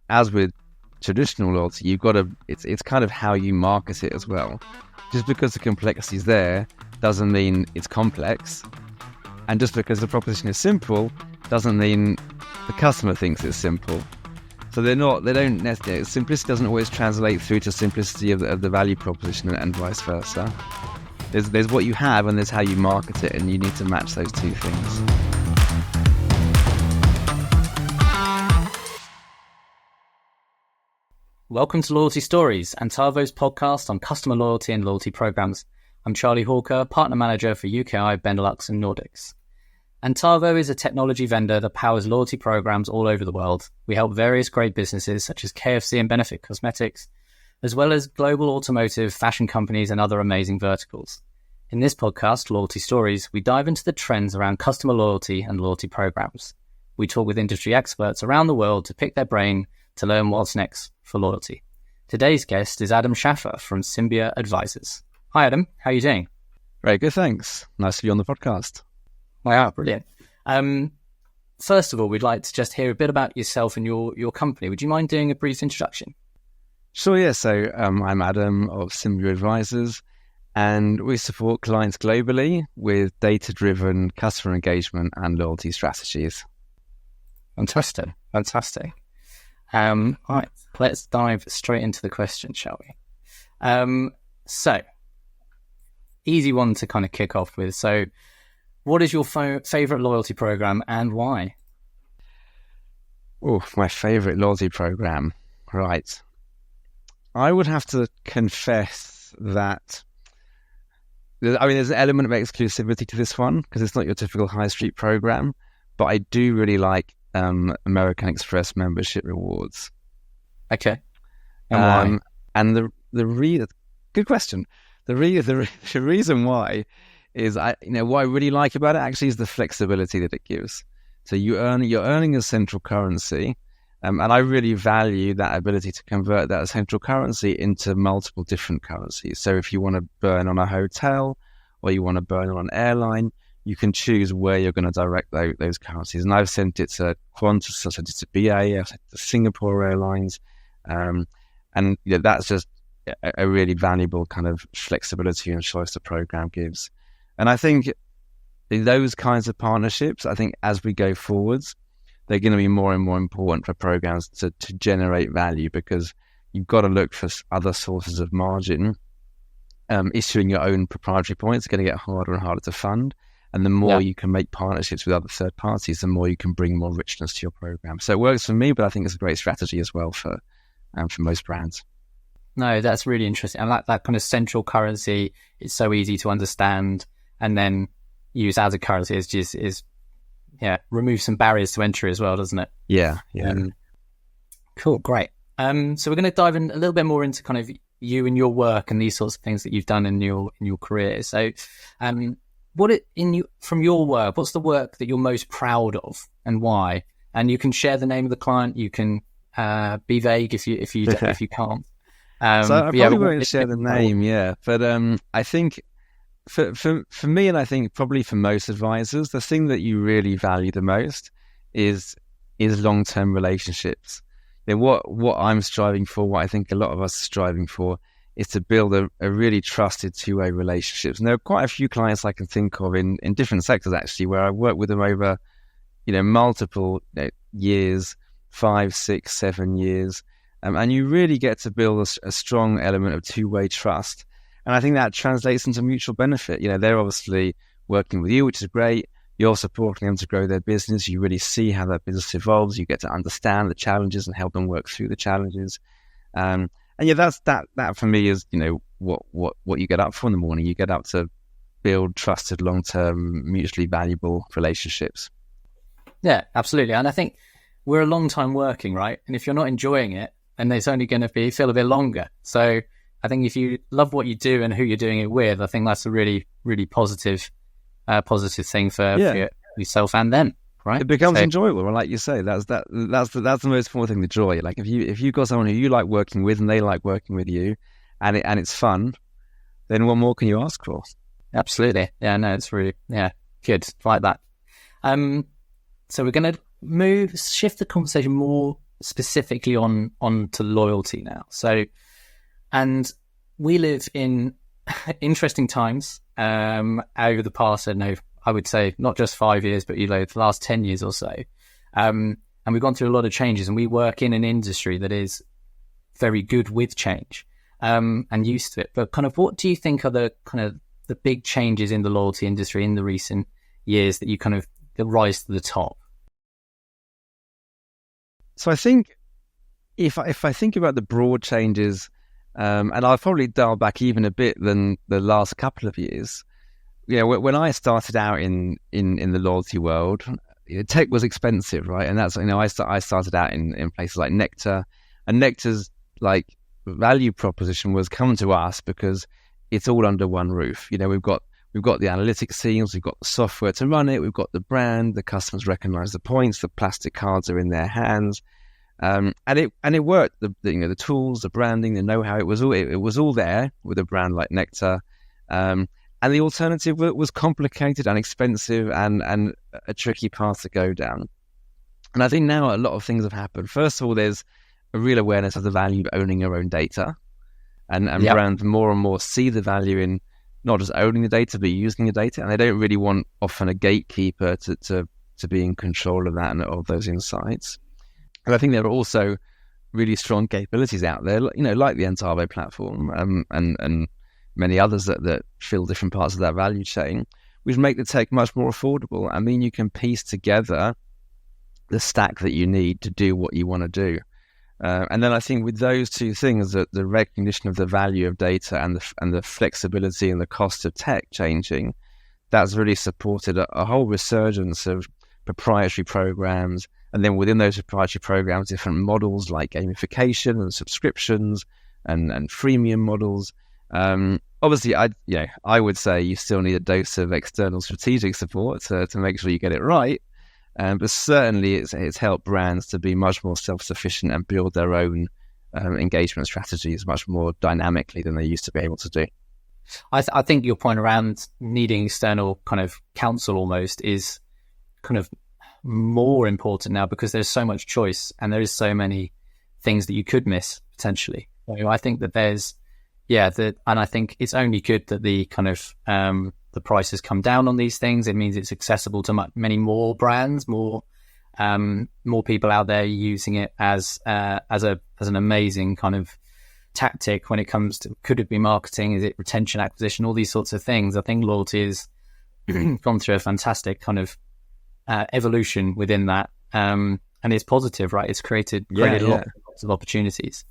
as with traditional loyalty, you've got to, it's kind of how you market it as well. Just because the complexity is there doesn't mean it's complex. And just because the proposition is simple doesn't mean the customer thinks it's simple. So they don't necessarily, simplicity doesn't always translate through to simplicity of the value proposition and vice versa. There's what you have and there's how you market it, and you need to match those two things. Welcome to Loyalty Stories, Antavo's podcast on customer loyalty and loyalty programs. I'm Charlie Hawker, Partner Manager for UKI, Benelux and Nordics. Antavo is a technology vendor that powers loyalty programs all over the world. We help various great businesses such as KFC and Benefit Cosmetics, as well as global automotive, fashion companies and other amazing verticals. In this podcast, Loyalty Stories, we dive into the trends around customer loyalty and loyalty programs. We talk with industry experts around the world to pick their brain to learn what's next for loyalty. Today's guest is Adam Schaffer from Symbia Advisors. Hi, Adam. How are you doing? Very good, thanks. Nice to be on the podcast. Wow, brilliant. First of all, we'd like to just hear a bit about yourself and your company. Would you mind doing a brief introduction? Sure, yeah. So I'm Adam of Symbia Advisors, and we support clients globally with data-driven customer engagement and loyalty strategies. Fantastic. All right, let's dive straight into the question, shall we? So, easy one to kind of kick off with. So, what is your favorite loyalty program and why? Oh, my favorite loyalty program. Right. I would have to confess that, there's an element of exclusivity to this one because it's not your typical high street program, but I do really like American Express membership rewards. Okay. And why? And good question. The reason why is what I really like about it actually is the flexibility that it gives. So you're earning a central currency, and I really value that ability to convert that central currency into multiple different currencies. So if you want to burn on a hotel or you want to burn on an airline, you can choose where you're going to direct those currencies. And I've sent it to Qantas, I've sent it to BA, I've sent it to Singapore Airlines. And that's just a really valuable kind of flexibility and choice the program gives. And I think those kinds of partnerships, I think as we go forwards, they're going to be more and more important for programs to generate value, because you've got to look for other sources of margin. Issuing your own proprietary points is going to get harder and harder to fund. And the more you can make partnerships with other third parties, the more you can bring more richness to your program. So it works for me, but I think it's a great strategy as well for most brands. No, that's really interesting. I like that kind of central currency. It's so easy to understand, and then use as a currency is remove some barriers to entry as well, doesn't it? Yeah. Cool, great. So we're going to dive in a little bit more into kind of you and your work and these sorts of things that you've done in your career. So, from your work, what's the work that you're most proud of and why? And you can share the name of the client. You can be vague if you can't. So I probably won't share the name, but I think for me, and I think probably for most advisors, the thing that you really value the most is long-term relationships. What I'm striving for, what I think a lot of us are striving for, is to build a really trusted two-way relationships. And there are quite a few clients I can think of in different sectors, actually, where I've worked with them over, multiple years, 5, 6, 7 years. And you really get to build a strong element of two-way trust. And I think that translates into mutual benefit. They're obviously working with you, which is great. You're supporting them to grow their business. You really see how that business evolves. You get to understand the challenges and help them work through the challenges. That's that for me is, what you get up for in the morning. You get up to build trusted, long-term, mutually valuable relationships. Yeah, absolutely. And I think we're a long time working, right? And if you're not enjoying it, then it's only going to feel a bit longer. So I think if you love what you do and who you're doing it with, I think that's a really, really positive thing for yourself and them, right? It becomes enjoyable, like you say. That's the most important thing, the joy. Like if you've got someone who you like working with and they like working with you, and it's fun, then what more can you ask for? Absolutely. Yeah, no, it's really good. Like that. So we're going to shift the conversation more specifically on to loyalty now. So, and we live in interesting times over the past, I don't know, I would say not just 5 years, but the last 10 years or so. And we've gone through a lot of changes, and we work in an industry that is very good with change and used to it. But kind of what do you think are the kind of the big changes in the loyalty industry in the recent years that you kind of that rise to the top? So I think if I think about the broad changes, and I'll probably dial back even a bit than the last couple of years. When I started out in the loyalty world, tech was expensive, right? And that's I started out in places like Nectar, and Nectar's like value proposition was come to us because it's all under one roof. We've got the analytics teams, we've got the software to run it, we've got the brand, the customers recognize the points, the plastic cards are in their hands, and it worked. The tools, the branding, the know-how, it was all there with a brand like Nectar. And the alternative was complicated and expensive and a tricky path to go down. And I think now a lot of things have happened. First of all, there's a real awareness of the value of owning your own data. And yep. Brands more and more see the value in not just owning the data, but using the data. And they don't really want often a gatekeeper to be in control of that and of those insights. And I think there are also really strong capabilities out there, like the Antavo platform and many others that fill different parts of that value chain, which make the tech much more affordable. I mean, you can piece together the stack that you need to do what you want to do. And then I think with those two things, that the recognition of the value of data and the flexibility and the cost of tech changing, that's really supported a whole resurgence of proprietary programs. And then within those proprietary programs, different models like gamification and subscriptions and freemium models. Obviously, I would say you still need a dose of external strategic support to make sure you get it right. But certainly, it's helped brands to be much more self-sufficient and build their own engagement strategies much more dynamically than they used to be able to do. I think your point around needing external kind of counsel almost is kind of more important now because there's so much choice and there is so many things that you could miss potentially. So I think that and I think it's only good that the kind of the prices come down on these things. It means it's accessible to many more brands, more people out there using it as an amazing kind of tactic when it comes to, could it be marketing? Is it retention, acquisition, all these sorts of things? I think loyalty has gone through a fantastic kind of evolution within that, and it's positive, right? It's created lots of opportunities.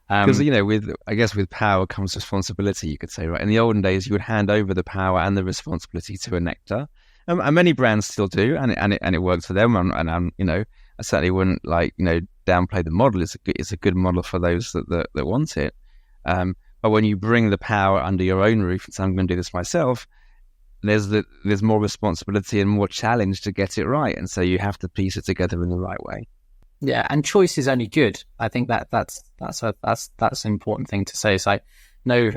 Because with power comes responsibility, you could say, right? In the olden days, you would hand over the power and the responsibility to a Nectar, and many brands still do, and it works for them. And I certainly wouldn't downplay the model. It's a good model for those that want it. But when you bring the power under your own roof and say, I'm going to do this myself, there's more responsibility and more challenge to get it right, and so you have to piece it together in the right way. Yeah, and choice is only good. I think that's an important thing to say. It's like, no,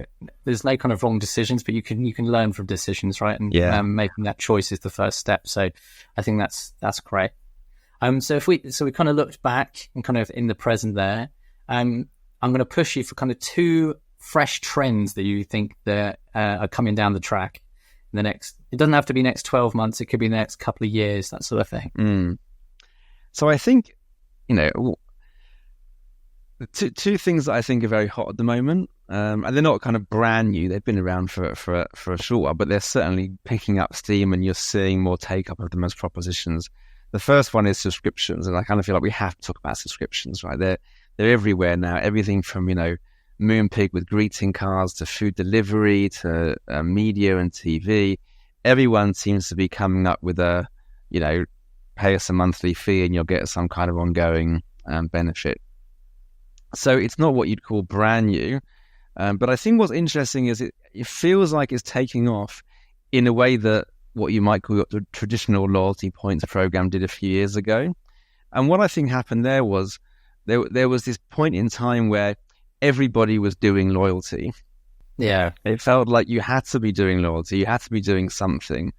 there's no kind of wrong decisions, but you can learn from decisions, right? And making that choice is the first step. So I think that's great. So we kind of looked back and kind of in the present there. I'm going to push you for kind of two fresh trends that you think that are coming down the track in the next. It doesn't have to be next 12 months. It could be the next couple of years, that sort of thing. So I think, two things that I think are very hot at the moment, and they're not kind of brand new. They've been around for a short while, but they're certainly picking up steam, and you're seeing more take up of them as propositions. The first one is subscriptions, and I kind of feel like we have to talk about subscriptions, right? They're everywhere now. Everything from Moonpig with greeting cards to food delivery to media and TV. Everyone seems to be coming up with a pay us a monthly fee and you'll get some kind of ongoing benefit. So it's not what you'd call brand new, but I think what's interesting is it feels like it's taking off in a way that what you might call the traditional loyalty points program did a few years ago. And what I think happened there was there was this point in time where everybody was doing loyalty. Yeah. It felt like you had to be doing loyalty, you had to be doing something.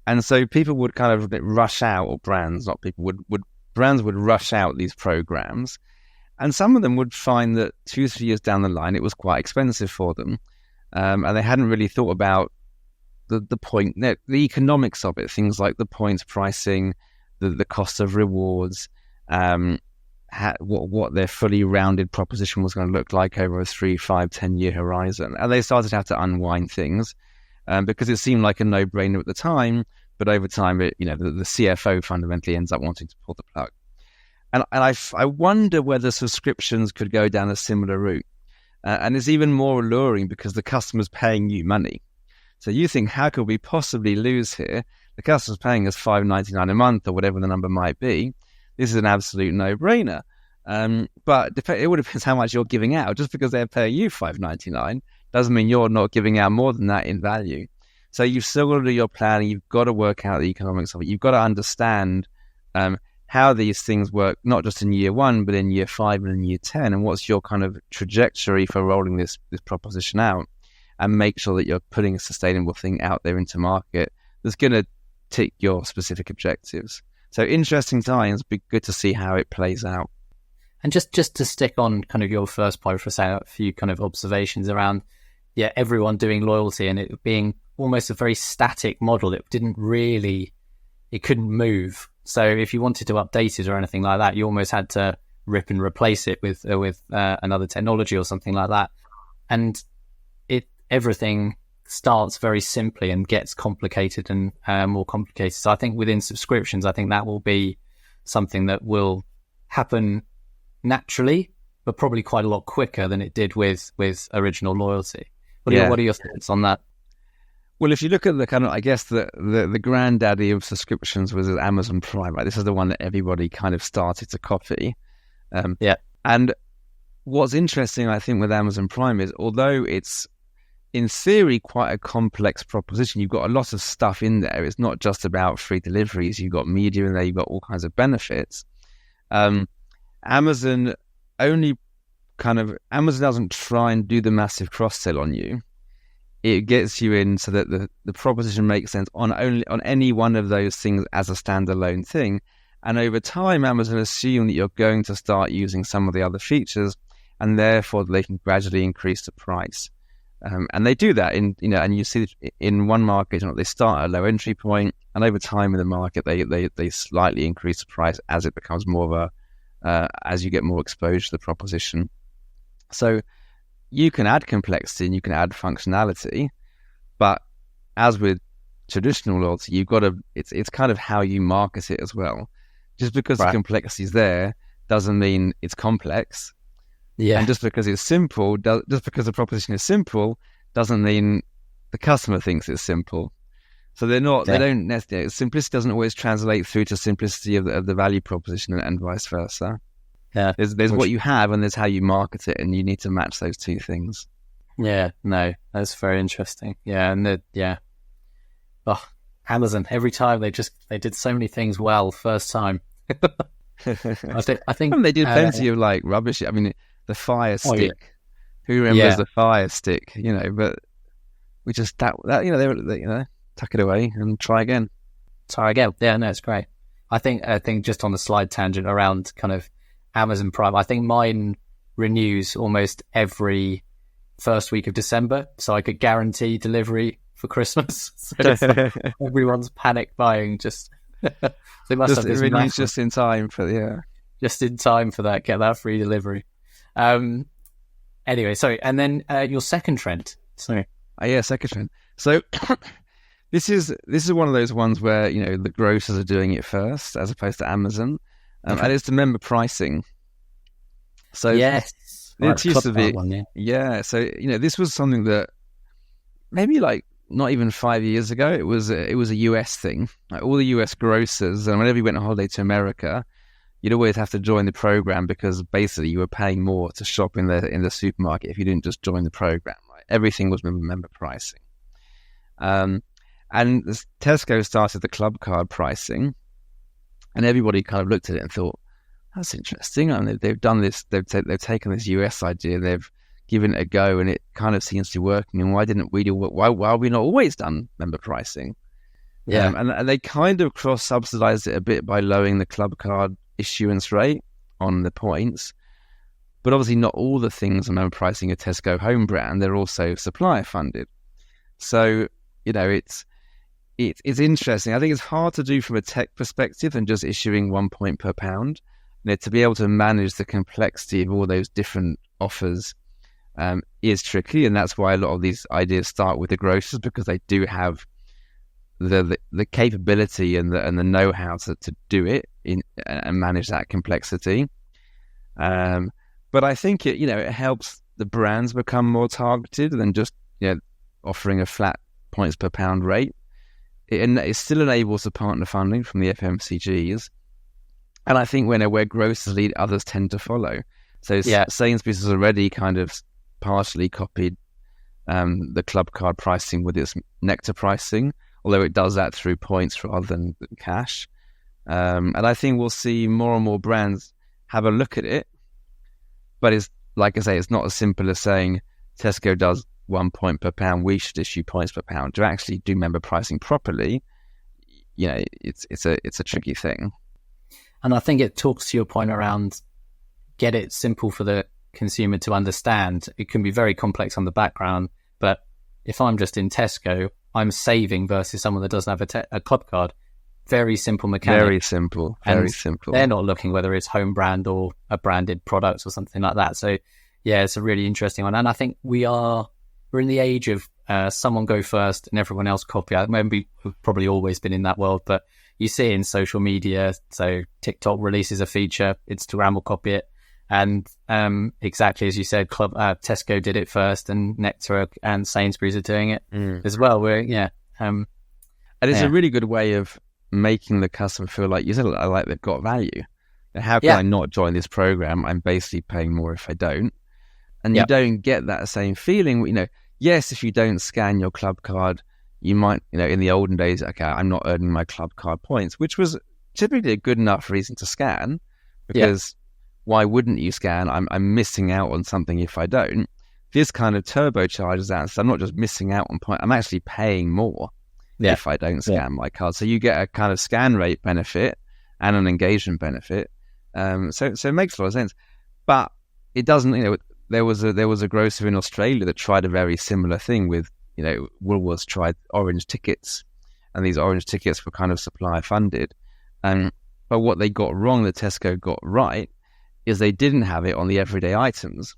And so people would kind of rush out, or brands, not people, would brands would rush out these programs, and some of them would find that 2-3 years down the line, it was quite expensive for them. And they hadn't really thought about the economics of it, things like the points pricing, the cost of rewards, what their fully rounded proposition was going to look like over a 3, 5, 10-year horizon. And they started to have to unwind things because it seemed like a no-brainer at the time, but over time, the CFO fundamentally ends up wanting to pull the plug. And I wonder whether subscriptions could go down a similar route. And it's even more alluring because the customer's paying you money. So you think, how could we possibly lose here? The customer's paying us $5.99 a month or whatever the number might be. This is an absolute no-brainer. But it would depend how much you're giving out. Just because they're paying you $5.99 doesn't mean you're not giving out more than that in value. So you've still got to do your planning. You've got to work out the economics of it. You've got to understand how these things work, not just in year 1, but in year 5 and in year 10, and what's your kind of trajectory for rolling this proposition out, and make sure that you're putting a sustainable thing out there into market that's going to tick your specific objectives. So interesting times, be good to see how it plays out. And just to stick on kind of your first point for a few kind of observations around, everyone doing loyalty and it being almost a very static model. It couldn't move. So if you wanted to update it or anything like that, you almost had to rip and replace it with another technology or something like that. And everything starts very simply and gets complicated and more complicated. So I think within subscriptions, I think that will be something that will happen naturally, but probably quite a lot quicker than it did with original loyalty. What are your thoughts on that? Well, if you look at the kind of, I guess the granddaddy of subscriptions was Amazon Prime, right? This is the one that everybody kind of started to copy. And what's interesting, I think, with Amazon Prime is, although it's in theory quite a complex proposition, you've got a lot of stuff in there. It's not just about free deliveries. You've got media in there. You've got all kinds of benefits. Amazon doesn't try and do the massive cross-sell on you. It gets you in so that the proposition makes sense on any one of those things as a standalone thing. And over time, Amazon assume that you're going to start using some of the other features, and therefore they can gradually increase the price. And they do that and you see in one market, they start at a low entry point, and over time in the market, they slightly increase the price as it becomes more of as you get more exposure to the proposition. So you can add complexity and you can add functionality, but as with traditional loyalty, it's kind of how you market it as well. Just because the complexity is there doesn't mean it's complex. And just because it's simple, just because the proposition is simple, doesn't mean the customer thinks it's simple. So they don't necessarily, simplicity doesn't always translate through to simplicity of the value proposition and vice versa. There's what you have and there's how you market it, and you need to match those two things. That's very interesting. Amazon, every time they did so many things well first time. I think they did plenty of like rubbish. I mean, the Fire Stick. Who remembers the Fire Stick? But we just tuck it away and try again. It's great. I think just on the slide tangent around kind of Amazon Prime, I think mine renews almost every first week of December, so I could guarantee delivery for Christmas. So it's like everyone's panic buying. Just they must have this renews just in time for that. Get that free delivery. Anyway, sorry, and then your second trend. Sorry. Second trend. So this is one of those ones where the grocers are doing it first as opposed to Amazon. And it's the member pricing. So yes, it used to be So this was something that maybe like not even 5 years ago. It was a US thing. Like all the US grocers, and whenever you went on holiday to America, you'd always have to join the program because basically you were paying more to shop in the supermarket if you didn't just join the program. Right, everything was member pricing. And Tesco started the club card pricing. And everybody kind of looked at it and thought, that's interesting. And they've done this, they've taken this US idea, they've given it a go, and it kind of seems to be working. And why have we not always done member pricing? And they kind of cross-subsidized it a bit by lowering the club card issuance rate on the points, but obviously not all the things on member pricing a Tesco home brand. They're also supplier funded. So, it's interesting. I think it's hard to do from a tech perspective than just issuing 1 point per pound. To be able to manage the complexity of all those different offers is tricky, and that's why a lot of these ideas start with the grocers, because they do have the capability and the know-how to do it and manage that complexity. But I think it helps the brands become more targeted than just offering a flat points per pound rate. It still enables the partner funding from the FMCGs, and I think where grocers lead, others tend to follow. So Sainsbury's has already kind of partially copied the club card pricing with its Nectar pricing, although it does that through points rather than cash. And I think we'll see more and more brands have a look at it. But it's, like I say, it's not as simple as saying Tesco does 1 point per pound, we should issue points per pound. To actually do member pricing properly, it's a tricky thing. And I think it talks to your point around get it simple for the consumer to understand. It can be very complex on the background, but if I'm just in Tesco, I'm saving versus someone that doesn't have a club card. Very simple mechanic. Very simple. They're not looking whether it's home brand or a branded product or something like that. So yeah, it's a really interesting one. And I think we're in the age of someone go first and everyone else copy. I remember we've probably always been in that world, but you see it in social media. So TikTok releases a feature, Instagram will copy it. And exactly as you said, Tesco did it first, and Nectar and Sainsbury's are doing it as well. And it's a really good way of making the customer feel like they've got value. How can I not join this program? I'm basically paying more if I don't. And you don't get that same feeling. Yes, if you don't scan your club card, you might, in the olden days, okay, I'm not earning my club card points, which was typically a good enough reason to scan, because why wouldn't you scan? I'm missing out on something if I don't. This kind of turbocharges that. So I'm not just missing out on point, I'm actually paying more if I don't scan my card. So you get a kind of scan rate benefit and an engagement benefit. So it makes a lot of sense. But it doesn't, there was a grocer in Australia that tried a very similar thing with, Woolworths tried orange tickets, and these orange tickets were kind of supplier funded. But what they got wrong, that Tesco got right, is they didn't have it on the everyday items.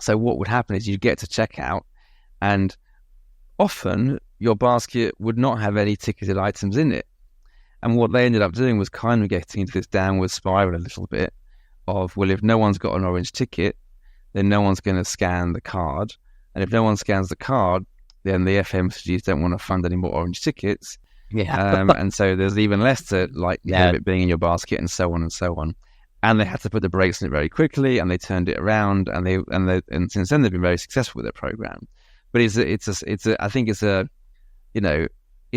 So what would happen is you'd get to checkout, and often your basket would not have any ticketed items in it. And what they ended up doing was kind of getting into this downward spiral a little bit of, well, if no one's got an orange ticket, then no one's going to scan the card. And if no one scans the card, then the FMCGs don't want to fund any more orange tickets. And so there's even less to of it being in your basket, and so on and so on. And they had to put the brakes on it very quickly, and they turned it around, and since then they've been very successful with their program. But I think it's an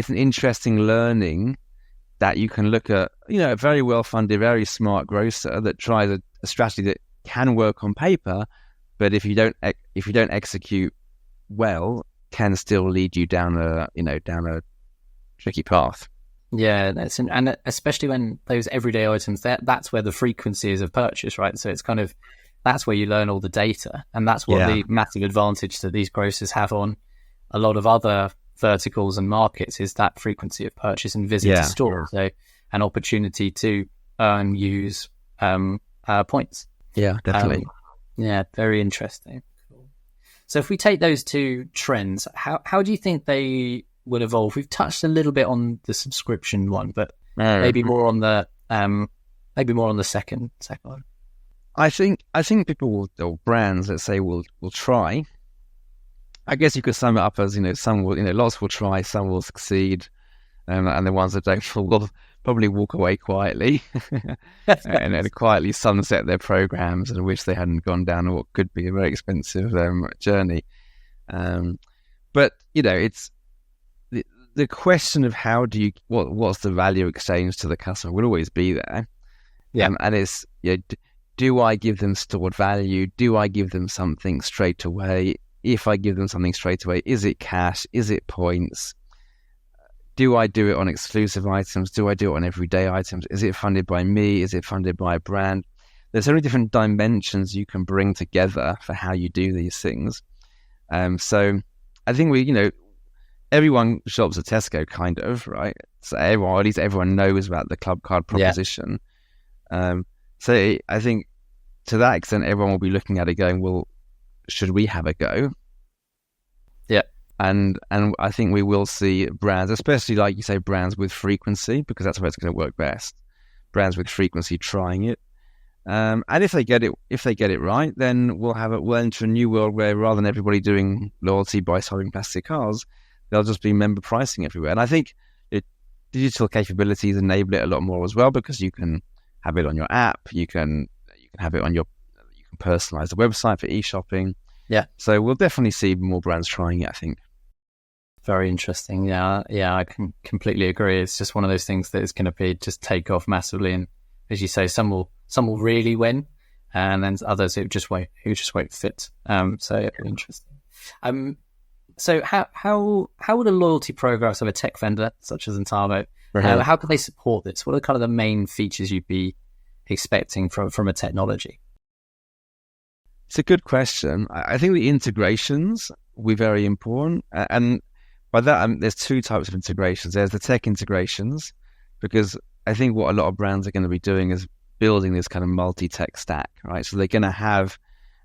interesting learning that you can look at, a very well funded, very smart grocer that tries a strategy that can work on paper, but if you don't execute well, can still lead you down a tricky path. Yeah, and especially when those everyday items, that's where the frequency is of purchase, right? So it's kind of, that's where you learn all the data, and that's what the massive advantage that these grocers have on a lot of other verticals and markets is that frequency of purchase and visit to store. So an opportunity to use points. Yeah, definitely. Very interesting. Cool. So if we take those two trends, how do you think they will evolve? We've touched a little bit on the subscription one, but maybe more on the second one. I think people will, or brands, let's say, will try. I guess you could sum it up as, some will, lots will try, some will succeed, and the ones that don't will probably walk away quietly and quietly sunset their programs and wish they hadn't gone down what could be a very expensive journey. But it's the question of how do you what's the value exchange to the customer will always be there. And it's do I give them stored value? Do I give them something straight away? If I give them something straight away, is it cash? Is it points? do I do it on exclusive items? Do I do it on everyday items? Is it funded by me? Is it funded by a brand? There's so many different dimensions you can bring together for how you do these things. So I think everyone shops at Tesco, kind of, right? So at least everyone knows about the club card proposition. So I think to that extent, everyone will be looking at it going, well, should we have a go? Yeah. And I think we will see brands, especially like you say, brands with frequency, because that's where it's going to work best. Brands with frequency trying it. And if they get it right, then we'll enter a new world where rather than everybody doing loyalty by selling plastic cards, there'll just be member pricing everywhere. And I think digital capabilities enable it a lot more as well, because you can have it on your app, you can have it you can personalize the website for e-shopping. Yeah. So we'll definitely see more brands trying it, I think. Very interesting. Yeah, I can completely agree. It's just one of those things that is going to just take off massively, and as you say, some will really win, and then others it just won't fit. So interesting. So how would a loyalty program of a tech vendor such as Antavo, how could they support this? What are kind of the main features you'd be expecting from a technology? It's a good question. I think the integrations will be very important, and by that there's two types of integrations. There's the tech integrations, because I think what a lot of brands are going to be doing is building this kind of multi-tech stack, right? So they're going to have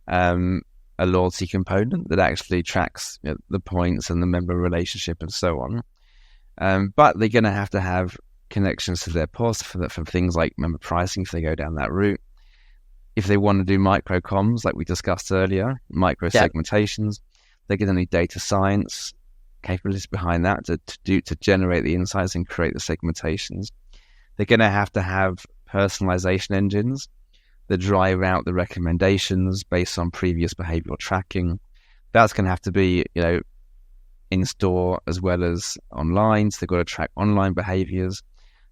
a loyalty component that actually tracks the points and the member relationship and so on. But they're going to have connections to their POS for things like member pricing if they go down that route. If they want to do micro comms, like we discussed earlier, micro segmentations, they're going to need data science capabilities behind that to generate the insights and create the segmentations. They're going to have personalization engines that drive out the recommendations based on previous behavioral tracking. That's going to have to be, in store as well as online. So they've got to track online behaviors.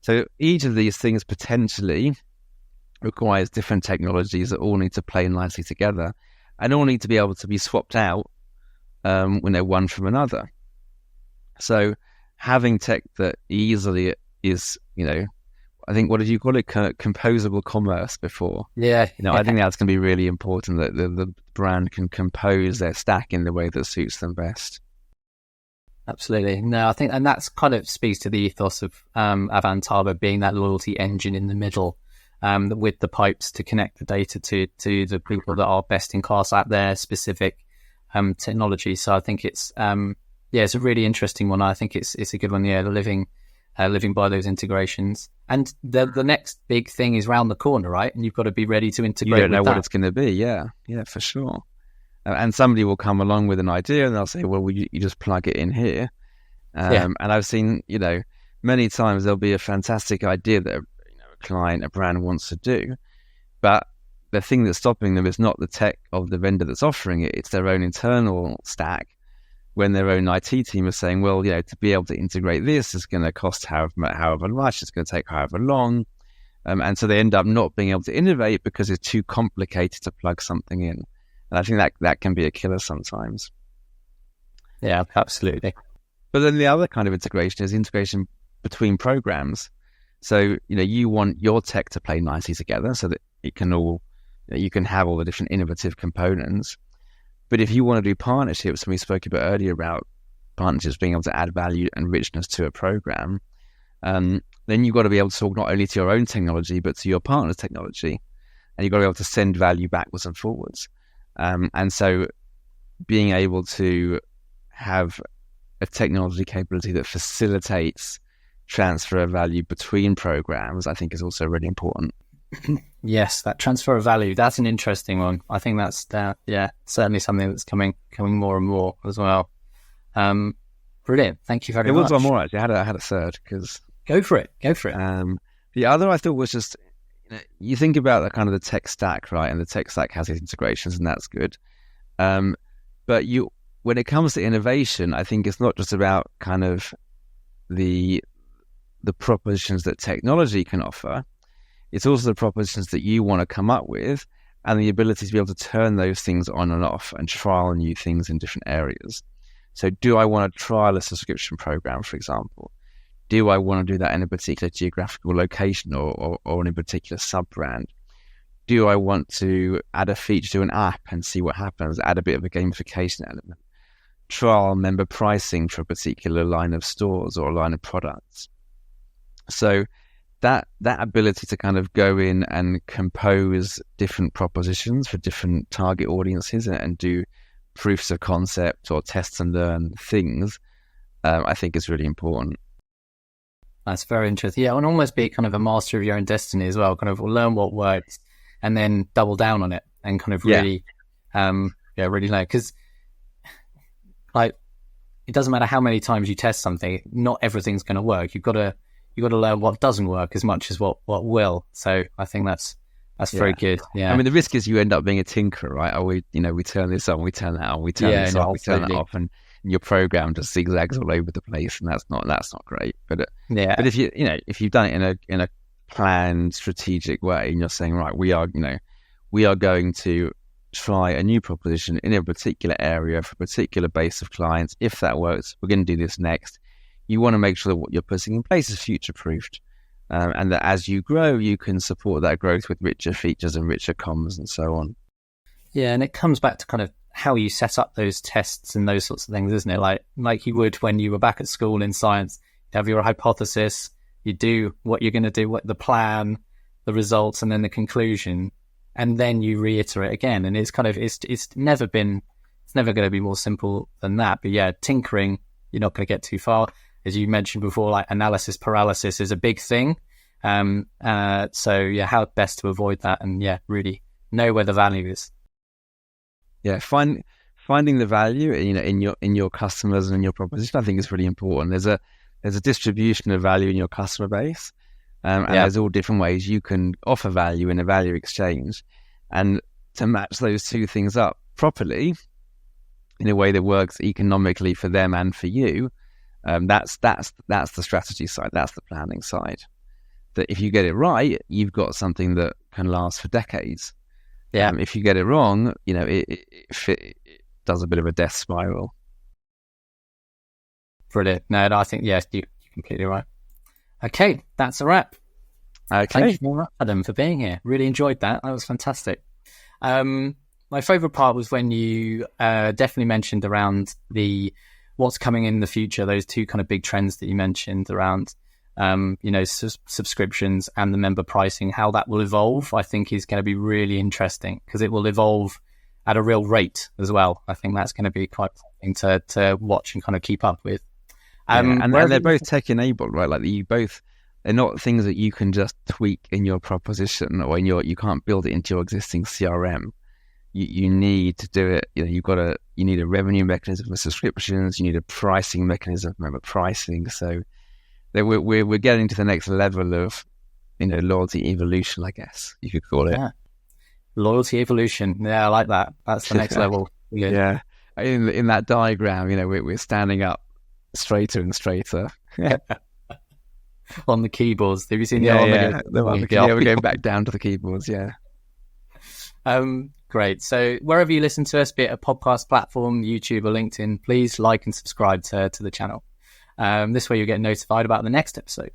So each of these things potentially requires different technologies that all need to play nicely together and all need to be able to be swapped out when they're one from another. So having tech that easily is, I think, what did you call it? Composable commerce before. Yeah. I think that's going to be really important, that the brand can compose their stack in the way that suits them best. Absolutely. No, I think, and that's kind of speaks to the ethos of Antavo being that loyalty engine in the middle, with the pipes to connect the data to the people that are best in class at their specific technology. So I think it's it's a really interesting one. I think it's a good one. Yeah, living by those integrations. And the next big thing is round the corner, right? And you've got to be ready to integrate. You don't know what it's going to be. Yeah, for sure. And somebody will come along with an idea and they'll say, well, you just plug it in here. And I've seen, many times there'll be a fantastic idea that a client, a brand wants to do, but the thing that's stopping them is not the tech of the vendor that's offering it. It's their own internal stack, when their own IT team is saying, well, to be able to integrate this is going to cost however much, it's going to take however long. And so they end up not being able to innovate because it's too complicated to plug something in. And I think that can be a killer sometimes. Yeah, absolutely. But then the other kind of integration is integration between programs. So, you want your tech to play nicely together so that it can all, you can have all the different innovative components. But if you want to do partnerships, and we spoke about earlier about partnerships being able to add value and richness to a program, then you've got to be able to talk not only to your own technology, but to your partner's technology. And you've got to be able to send value backwards and forwards. And so being able to have a technology capability that facilitates transfer of value between programs, I think is also really important. Yes, that transfer of value, that's an interesting one. I think that's certainly something that's coming more and more as well. Brilliant. Thank you very much. It was one more, actually. I had a third. Go for it. The other I thought was just, you think about the kind of the tech stack, right? And the tech stack has these integrations, and that's good. But when it comes to innovation, I think it's not just about kind of the propositions that technology can offer. It's also the propositions that you want to come up with and the ability to be able to turn those things on and off and trial new things in different areas. So do I want to trial a subscription program, for example? Do I want to do that in a particular geographical location or in a particular sub-brand? Do I want to add a feature to an app and see what happens? Add a bit of a gamification element. Trial member pricing for a particular line of stores or a line of products. So that ability to kind of go in and compose different propositions for different target audiences and do proofs of concept or test and learn things, I think is really important. That's very interesting. Yeah, and almost be kind of a master of your own destiny as well. Kind of learn what works and then double down on it and kind of really, really know. Because like, it doesn't matter how many times you test something, not everything's going to work. You've got to learn what doesn't work as much as what will. So I think that's very good. Yeah. I mean, the risk is you end up being a tinkerer, right? Or we turn this on, we turn that on, we turn this off, we turn that off, and your program just zigzags all over the place, and that's not great. But if if you've done it in a planned, strategic way, and you're saying, right, we are going to try a new proposition in a particular area for a particular base of clients. If that works, we're going to do this next. You want to make sure that what you're putting in place is future-proofed, and that as you grow, you can support that growth with richer features and richer comms and so on. Yeah, and it comes back to kind of how you set up those tests and those sorts of things, isn't it? Like you would when you were back at school in science. You have your hypothesis, you do what you're going to do, what the plan, the results, and then the conclusion, and then you reiterate again. And it's kind of it's never going to be more simple than that. But yeah, tinkering, you're not going to get too far. As you mentioned before, like analysis paralysis is a big thing. So yeah, how best to avoid that, and yeah, really know where the value is. Yeah, finding the value, in your customers and in your proposition, I think is really important. There's a distribution of value in your customer base, and there's all different ways you can offer value in a value exchange, and to match those two things up properly in a way that works economically for them and for you. That's the strategy side. That's the planning side. That if you get it right, you've got something that can last for decades. Yeah. If you get it wrong, it does a bit of a death spiral. Brilliant. No, I think, yes, you're completely right. Okay, that's a wrap. Okay. Thank you, Adam, for being here. Really enjoyed that. That was fantastic. My favourite part was when you definitely mentioned around what's coming in the future, those two kind of big trends that you mentioned around subscriptions and the member pricing, how that will evolve, I think is going to be really interesting because it will evolve at a real rate as well. I think that's going to be quite something to watch and kind of keep up with. And they're both tech enabled, right? Like they're not things that you can just tweak in your proposition or you can't build it into your existing CRM. You need to do it. You need a revenue mechanism for subscriptions. You need a pricing mechanism for member pricing. So we're getting to the next level of loyalty evolution, I guess you could call it. Yeah. Loyalty evolution. Yeah, I like that. That's the next level. Yeah. In that diagram, we're standing up straighter and straighter. On the keyboards. Have you seen we're going back down to the keyboards. Yeah. Great. So wherever you listen to us, be it a podcast platform, YouTube or LinkedIn, please like and subscribe to the channel. This way you'll get notified about the next episode.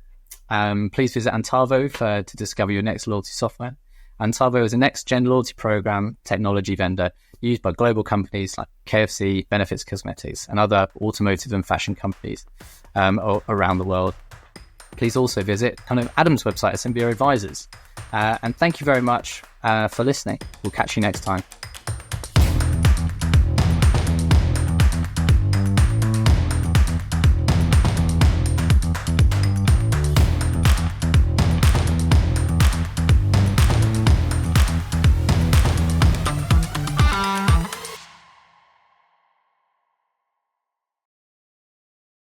Please visit Antavo to discover your next loyalty software. Antavo is a next-gen loyalty program technology vendor used by global companies like KFC, Benefits Cosmetics, and other automotive and fashion companies around the world. Please also visit Adam's website, SMBO Advisors. And thank you very much for listening. We'll catch you next time.